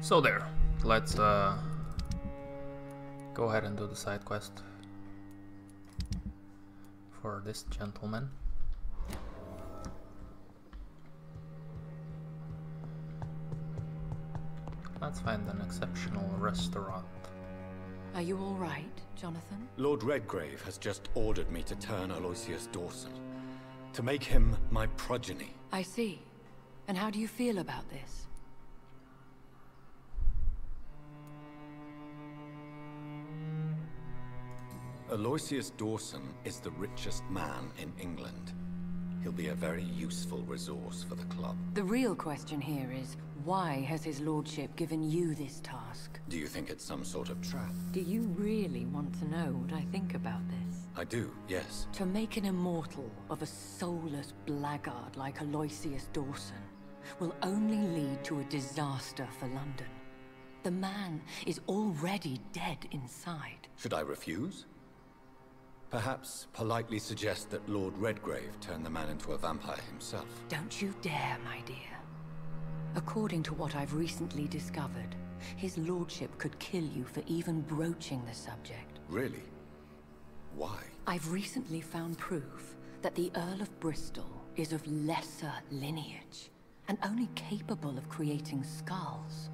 So there, let's go ahead and do the side quest for this gentleman. Let's find an exceptional restaurant. Are you all right, Jonathan? Lord Redgrave has just ordered me to turn Aloysius Dawson, to make him my progeny. I see. And how do you feel about this? Aloysius Dawson is the richest man in England. He'll be a very useful resource for the club. The real question here is, why has his lordship given you this task? Do you think it's some sort of trap? Do you really want to know what I think about this? I do, yes. To make an immortal of a soulless blackguard like Aloysius Dawson will only lead to a disaster for London. The man is already dead inside. Should I refuse? Perhaps politely suggest that Lord Redgrave turn the man into a vampire himself. Don't you dare, my dear. According to what I've recently discovered, his lordship could kill you for even broaching the subject. Really? Why? I've recently found proof that the Earl of Bristol is of lesser lineage, and only capable of creating skulls.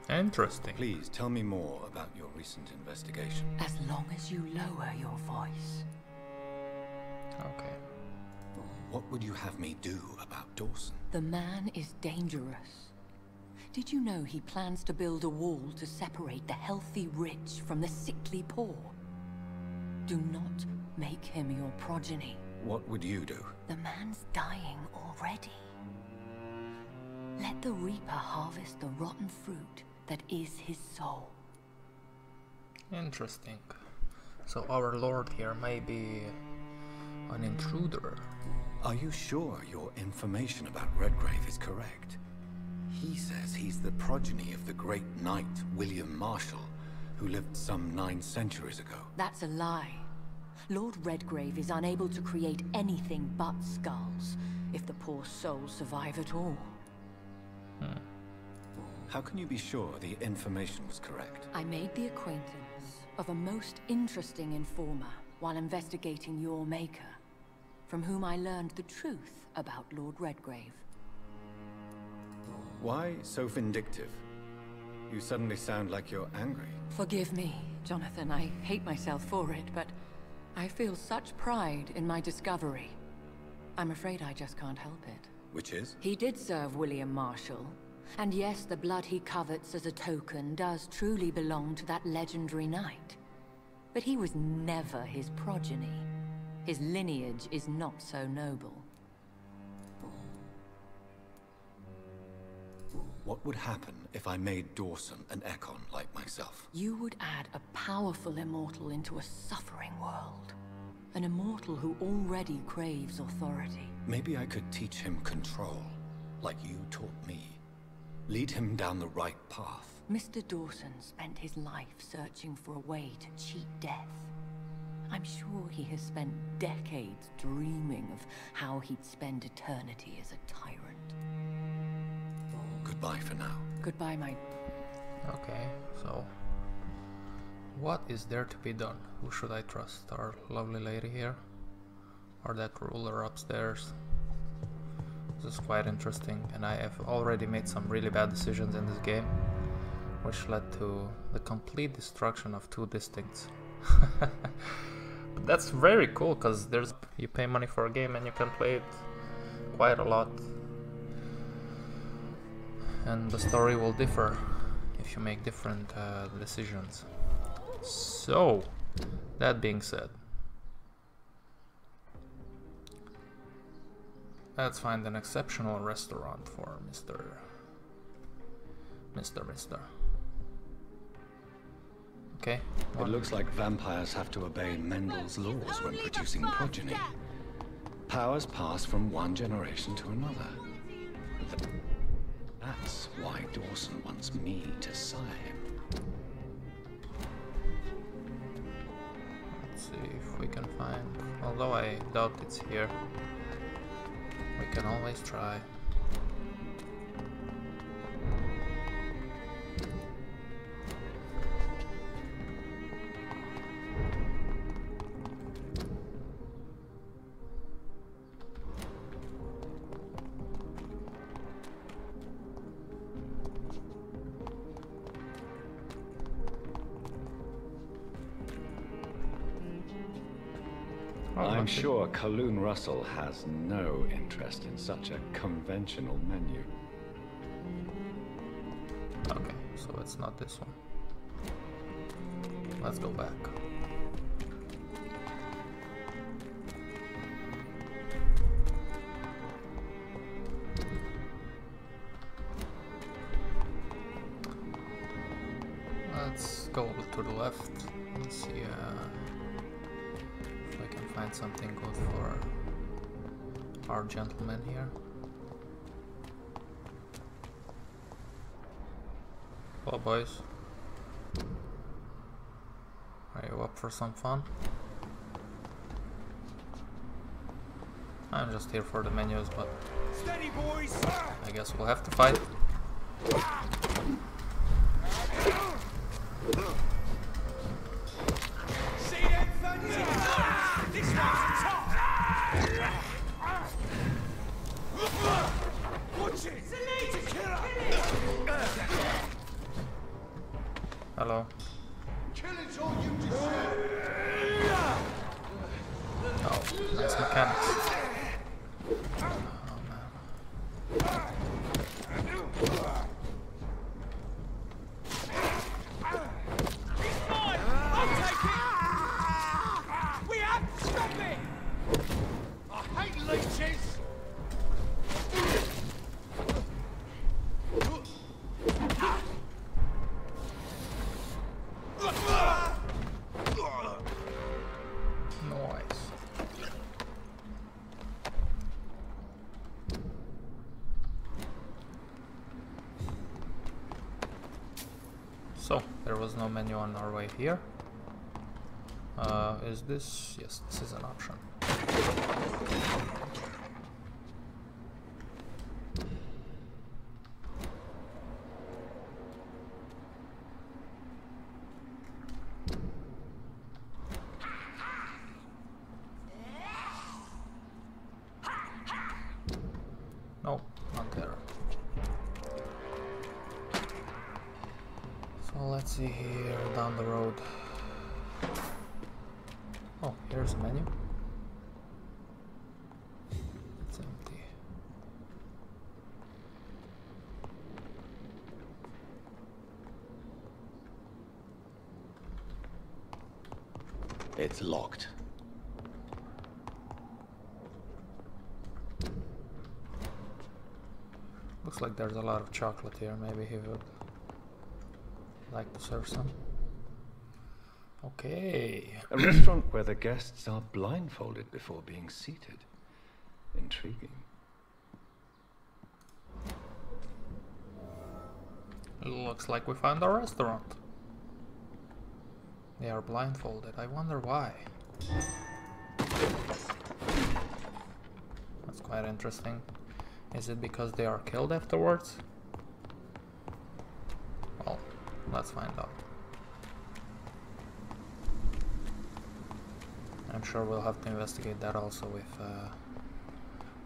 Interesting. Please tell me more about your recent investigation. As long as you lower your voice. Okay. What would you have me do about Dawson? The man is dangerous. Did you know he plans to build a wall to separate the healthy rich from the sickly poor? Do not make him your progeny. What would you do? The man's dying already. Let the Reaper harvest the rotten fruit that is his soul. Interesting. So our lord here may be an intruder. Are you sure your information about Redgrave is correct? He says he's the progeny of the great knight William Marshal, who lived some 9 centuries ago. That's a lie. Lord Redgrave is unable to create anything but skulls, if the poor souls survive at all. How can you be sure the information was correct? I made the acquaintance of a most interesting informer while investigating your maker, from whom I learned the truth about Lord Redgrave. Why so vindictive? You suddenly sound like you're angry. Forgive me, Jonathan. I hate myself for it, but I feel such pride in my discovery. I'm afraid I just can't help it. Which is? He did serve William Marshal. And yes, the blood he covets as a token does truly belong to that legendary knight. But he was never his progeny. His lineage is not so noble. What would happen if I made Dawson an Ekon like myself? You would add a powerful immortal into a suffering world. An immortal who already craves authority. Maybe I could teach him control, like you taught me. Lead him down the right path. Mr. Dawson spent his life searching for a way to cheat death. I'm sure he has spent decades dreaming of how he'd spend eternity as a tyrant. Goodbye for now. Goodbye, my... Okay, so what is there to be done? Who should I trust? Our lovely lady here? Or that ruler upstairs? This is quite interesting, and I have already made some really bad decisions in this game, which led to the complete destruction of 2 districts. But that's very cool, because you pay money for a game and you can play it quite a lot. And the story will differ if you make different decisions. So, that being said, let's find an exceptional restaurant for Mr. Okay. It looks like vampires have to obey Mendel's laws when producing progeny. Powers pass from one generation to another. That's why Dawson wants me to sire him. Let's see if we can find... Although I doubt it's here. We can always try. Oh, I'm okay. sure Kaloon Russell has no interest in such a conventional menu. Okay, so it's not this one. Let's go back. Let's go to the left and see if I can find something good for our gentleman here. Hello, boys. Are you up for some fun? I'm just here for the menus, but Steady, boys. I guess we'll have to fight. See them thunder? This one's top. Watch it. It's a killer. Hello. Killing's all you deserve. Oh, nice mechanics. Oh man. I'll take it. We have to stop it. I hate leeches. Nice. So, there was no menu on our way here. Is this? Yes, this is an option. No, not there. So let's see here down the road. Oh, here's a menu. It's empty. It's locked. Looks like there's a lot of chocolate here. Maybe he would like to serve some. Okay. A restaurant where the guests are blindfolded before being seated. Intriguing. Looks like we found our restaurant. They are blindfolded. I wonder why. That's quite interesting. Is it because they are killed afterwards? Well, let's find out. I'm sure we'll have to investigate that also if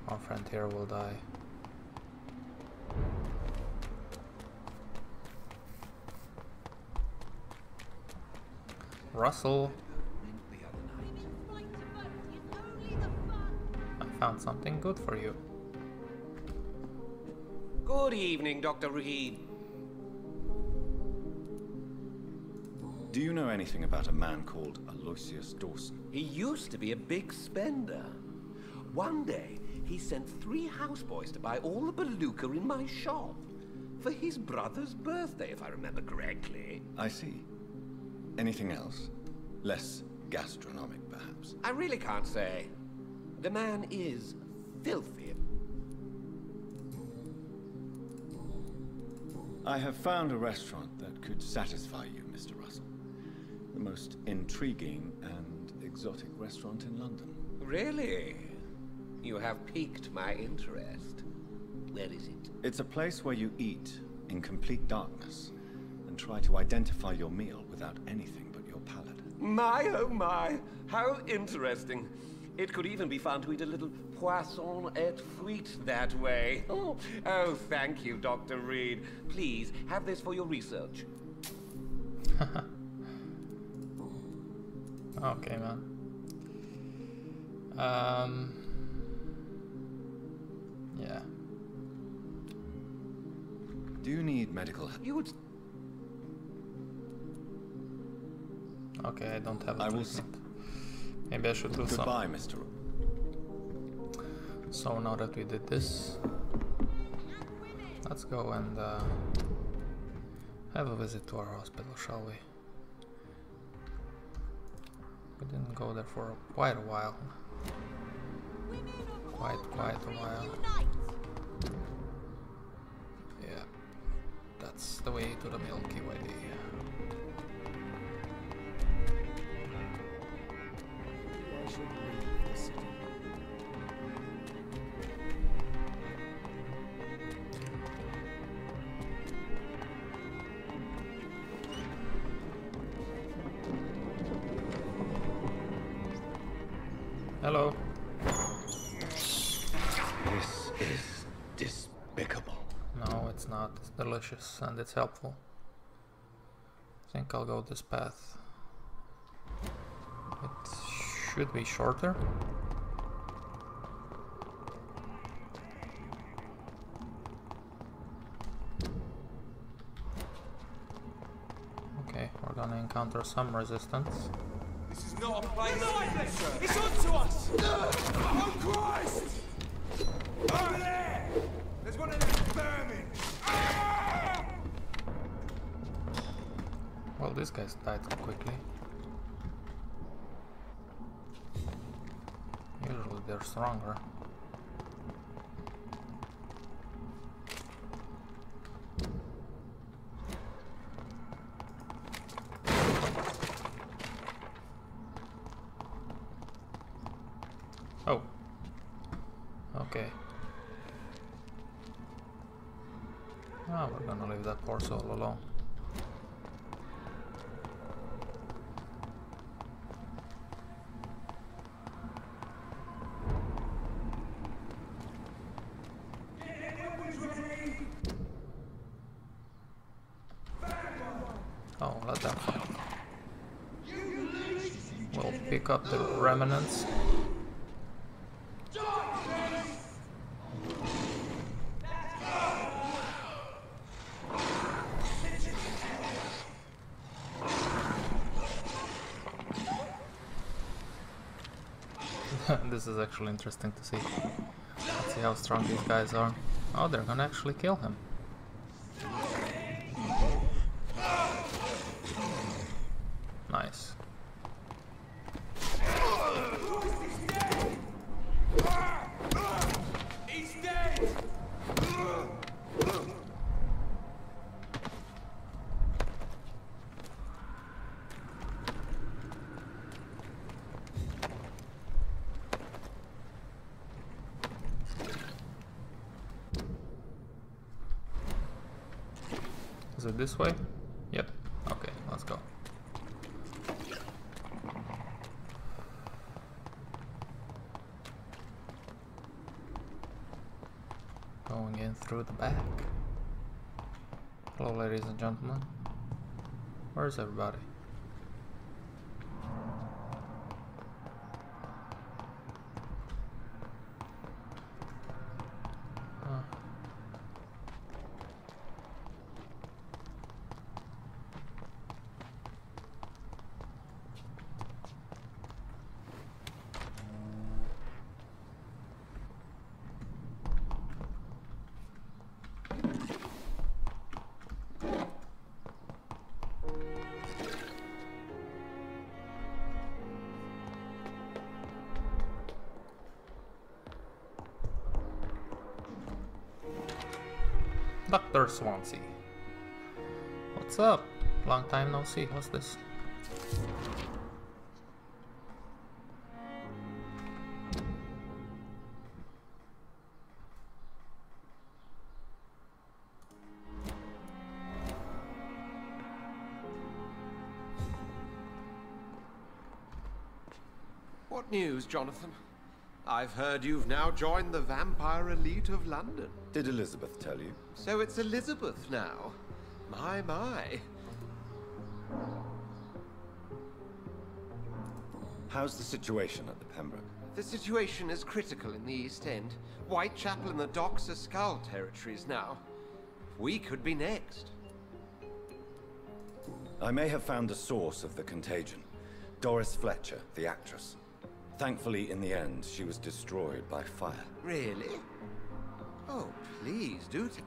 our friend here will die. Russell, I found something good for you. Good evening, Dr. Reid. Do you know anything about a man called Aloysius Dawson? He used to be a big spender. One day, he sent 3 houseboys to buy all the beluga in my shop. For his brother's birthday, if I remember correctly. I see. Anything else? Less gastronomic, perhaps? I really can't say. The man is filthy. I have found a restaurant that could satisfy you, Mr. Russell. The most intriguing and exotic restaurant in London. Really? You have piqued my interest. Where is it? It's a place where you eat in complete darkness and try to identify your meal without anything but your palate. My, oh my, how interesting. It could even be fun to eat a little poisson et frites that way. Oh, thank you, Dr. Reid. Please, have this for your research. Okay, man. Yeah. Do you need medical help? You would... Okay, I don't have a I will treatment. Maybe I should do some. Goodbye, Mr. So now that we did this, let's go and have a visit to our hospital, shall we? We didn't go there for quite a while. Quite a while. Yeah, that's the way to the Milky Way. Hello. This is despicable. No, it's not. It's delicious and it's helpful. I think I'll go this path. It should be shorter. Okay, we're gonna encounter some resistance. This is not a place for you, sir. It's onto us! Oh, Christ! Over there! There's one of them vermin! Well, these guys died quickly. Usually they're stronger. Oh. Okay. Ah, we're gonna leave that poor soul alone. Oh, let them fight. We'll pick up the remnants. This is actually interesting to see. Let's see how strong these guys are. Oh, they're gonna actually kill him. Nice. He's dead! Is it this way? Yep. Okay, let's go. Going in through the back. Hello, ladies and gentlemen. Where's everybody? Dr. Swansea. What's up? Long time no see. What's this? What news, Jonathan? I've heard you've now joined the vampire elite of London. Did Elizabeth tell you? So it's Elizabeth now. My. How's the situation at the Pembroke? The situation is critical in the East End. Whitechapel and the docks are Skull territories now. We could be next. I may have found the source of the contagion. Doris Fletcher, the actress. Thankfully, in the end, she was destroyed by fire. Really? Oh, please do tell.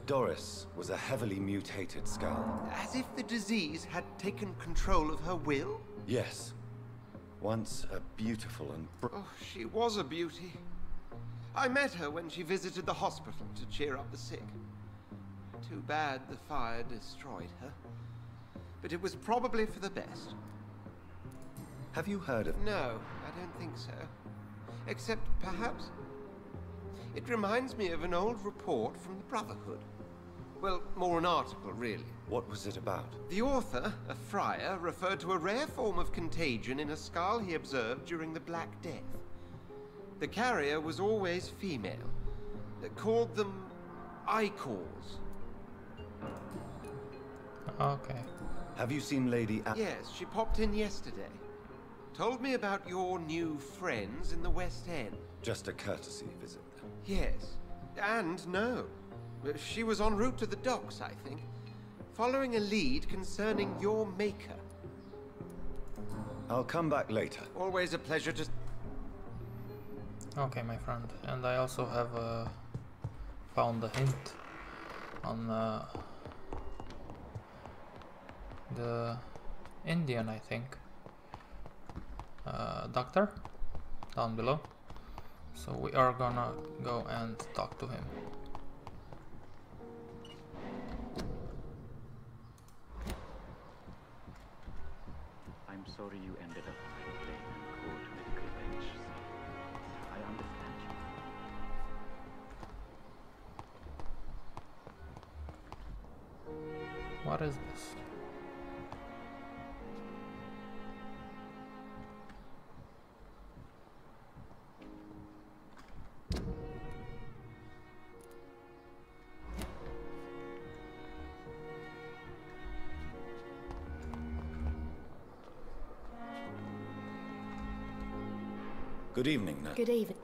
Doris was a heavily mutated skull. As if the disease had taken control of her will? Yes. Once a beautiful and... Oh, she was a beauty. I met her when she visited the hospital to cheer up the sick. Too bad the fire destroyed her. But it was probably for the best. Have you heard of... No, I don't think so. Except, perhaps... It reminds me of an old report from the Brotherhood. Well, more an article, really. What was it about? The author, a friar, referred to a rare form of contagion in a skull he observed during the Black Death. The carrier was always female. They called them Icors. Okay. Have you seen Lady A... Yes, she popped in yesterday. Told me about your new friends in the West End. Just a courtesy visit, then. Yes, and no. She was en route to the docks, I think, following a lead concerning your maker. I'll come back later. Always a pleasure to... Okay, my friend. And I also have found a hint on the Indian, I think, doctor down below. So we are gonna go and talk to him. I'm sorry you ended up on a plain and cold medical bench, sir. I understand you. What is this? Good evening, Nat. Good evening.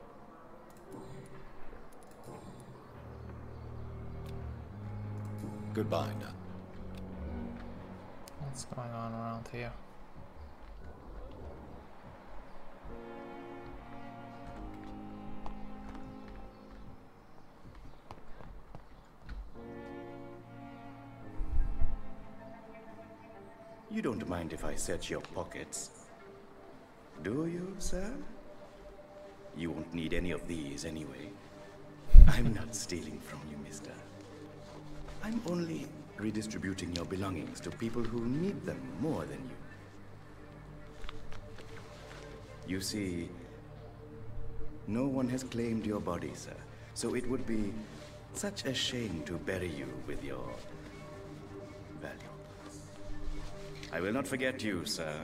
Goodbye, Nat. What's going on around here? You don't mind if I search your pockets, do you, sir? You won't need any of these anyway. I'm not stealing from you, mister. I'm only redistributing your belongings to people who need them more than you. You see, no one has claimed your body, sir, so it would be such a shame to bury you with your valuables. I will not forget you, sir,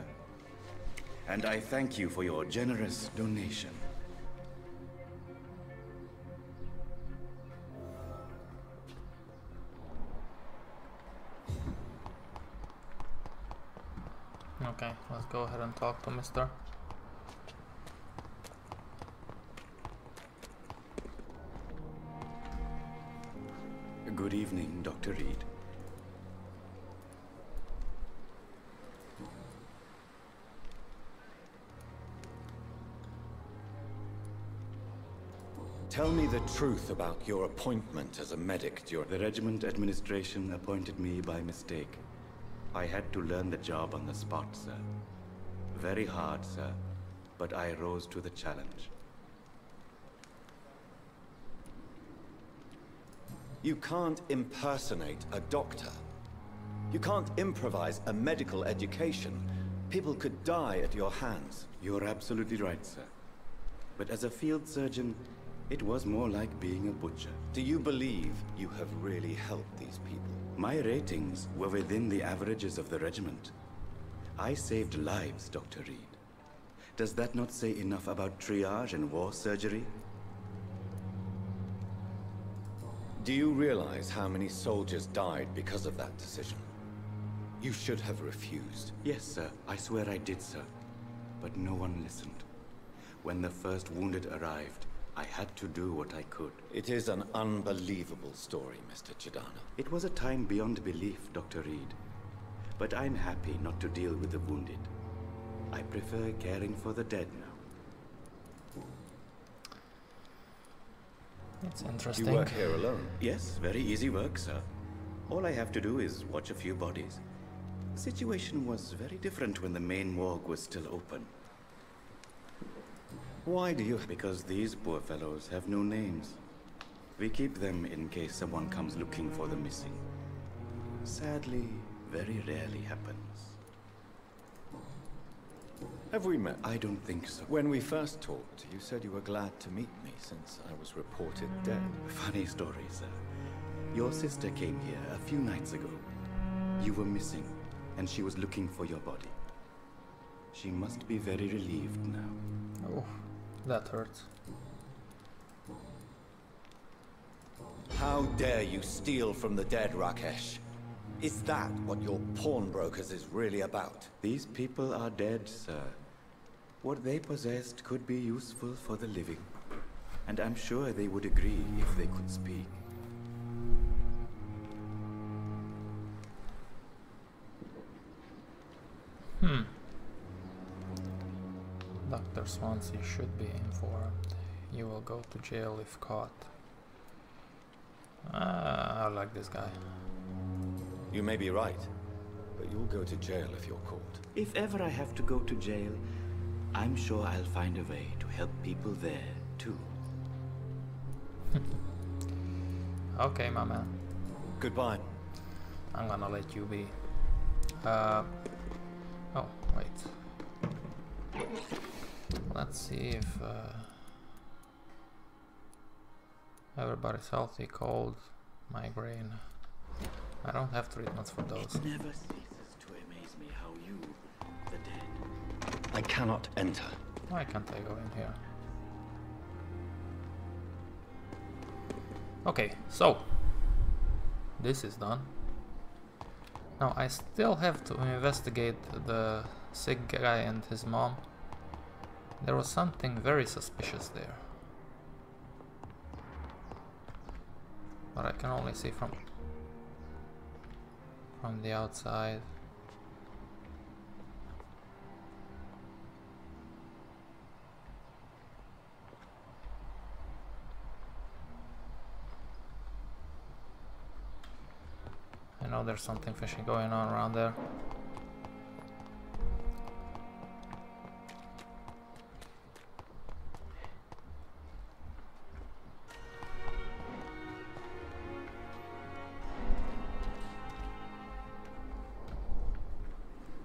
and I thank you for your generous donation. Okay, let's go ahead and talk to Mr. Good evening, Dr. Reid. Tell me the truth about your appointment as a medic during... The regiment administration appointed me by mistake. I had to learn the job on the spot, sir. Very hard, sir, but I rose to the challenge. You can't impersonate a doctor. You can't improvise a medical education. People could die at your hands. You're absolutely right, sir. But as a field surgeon, it was more like being a butcher. Do you believe you have really helped these people? My ratings were within the averages of the regiment. I saved lives, Dr. Reid. Does that not say enough about triage and war surgery? Do you realize how many soldiers died because of that decision? You should have refused. Yes, sir. I swear I did, sir. But no one listened. When the first wounded arrived, I had to do what I could. It is an unbelievable story, Mr. Chidana. It was a time beyond belief, Dr. Reid. But I'm happy not to deal with the wounded. I prefer caring for the dead now. It's interesting. You work here alone? Yes, very easy work, sir. All I have to do is watch a few bodies. The situation was very different when the main morgue was still open. Why do you... Because these poor fellows have no names. We keep them in case someone comes looking for the missing. Sadly, very rarely happens. Have we met? I don't think so. When we first talked, you said you were glad to meet me since I was reported dead. Funny story, sir. Your sister came here a few nights ago. You were missing, and she was looking for your body. She must be very relieved now. Oh, that hurts. How dare you steal from the dead, Rakesh? Is that what your pawnbrokers is really about? These people are dead, sir. What they possessed could be useful for the living. And I'm sure they would agree if they could speak. Dr. Swansea should be informed. You will go to jail if caught. I like this guy. You may be right, but you'll go to jail if you're caught. If ever I have to go to jail, I'm sure I'll find a way to help people there, too. Okay, my man. Goodbye. I'm gonna let you be. Oh, wait. Let's see if everybody's healthy, cold, migraine. I don't have treatments for those. It never ceases to amaze me how you, the dead... I cannot enter. Why can't I go in here? Okay, so this is done. Now I still have to investigate the sick guy and his mom. There was something very suspicious there, but I can only see from the outside. I know there's something fishy going on around there.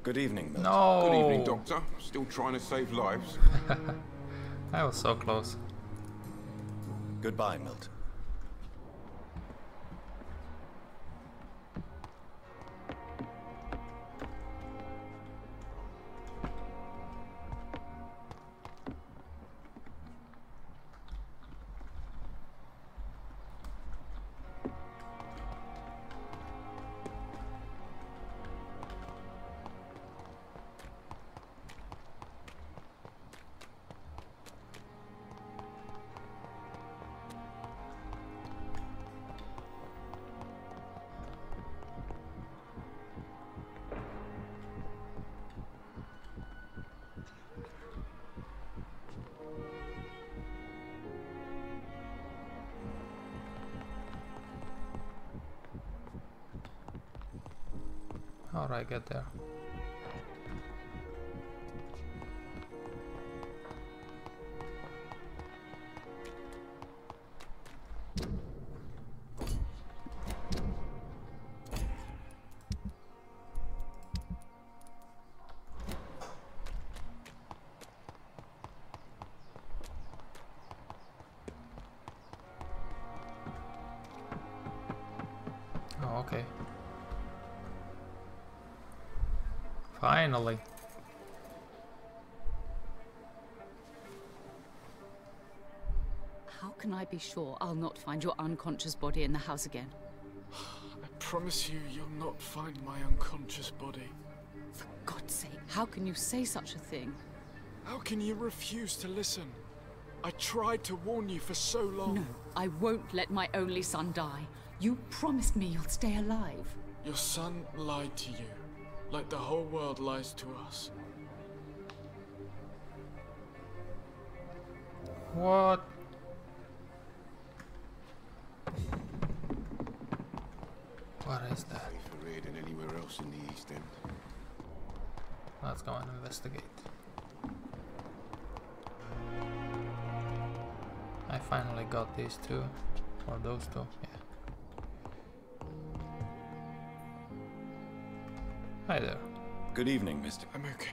Good evening, Milton. No! Good evening, Doctor. Still trying to save lives. I was so close. Goodbye, Milton. How do I get there? Oh, okay. Finally. How can I be sure I'll not find your unconscious body in the house again? I promise you, you'll not find my unconscious body. For God's sake, how can you say such a thing? How can you refuse to listen? I tried to warn you for so long. No, I won't let my only son die. You promised me you'll stay alive. Your son lied to you, like the whole world lies to us. What? What is that? Ready for Reid and anywhere else in the East End. Let's go and investigate. I finally got these two, or those two, yeah. Hi there. Good evening, Mr. I'm okay.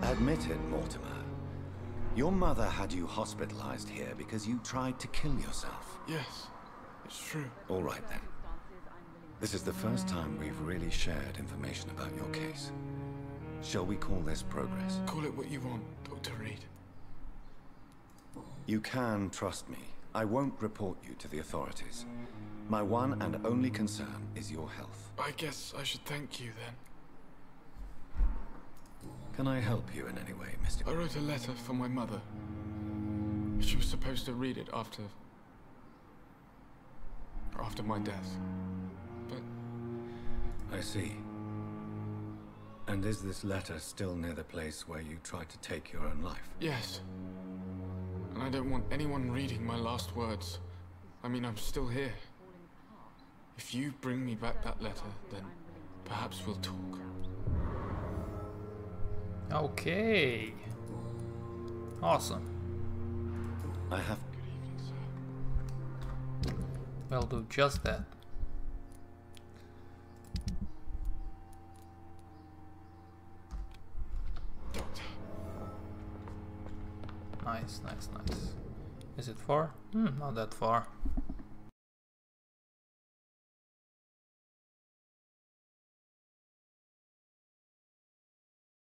Admit it, Mortimer. Your mother had you hospitalized here because you tried to kill yourself. Yes, it's true. All right then. This is the first time we've really shared information about your case. Shall we call this progress? Call it what you want, Dr. Reid. You can trust me. I won't report you to the authorities. My one and only concern is your health. I guess I should thank you then. Can I help you in any way, Mr. I wrote a letter for my mother. She was supposed to read it after my death. But I see. And is this letter still near the place where you tried to take your own life? yes. And I don't want anyone reading my last words. I mean, I'm still here. If you bring me back that letter, then perhaps we'll talk. Okay. Awesome. I have... Good evening, sir. We'll do just that. Doctor. Nice, nice, nice. Is it far? Not that far.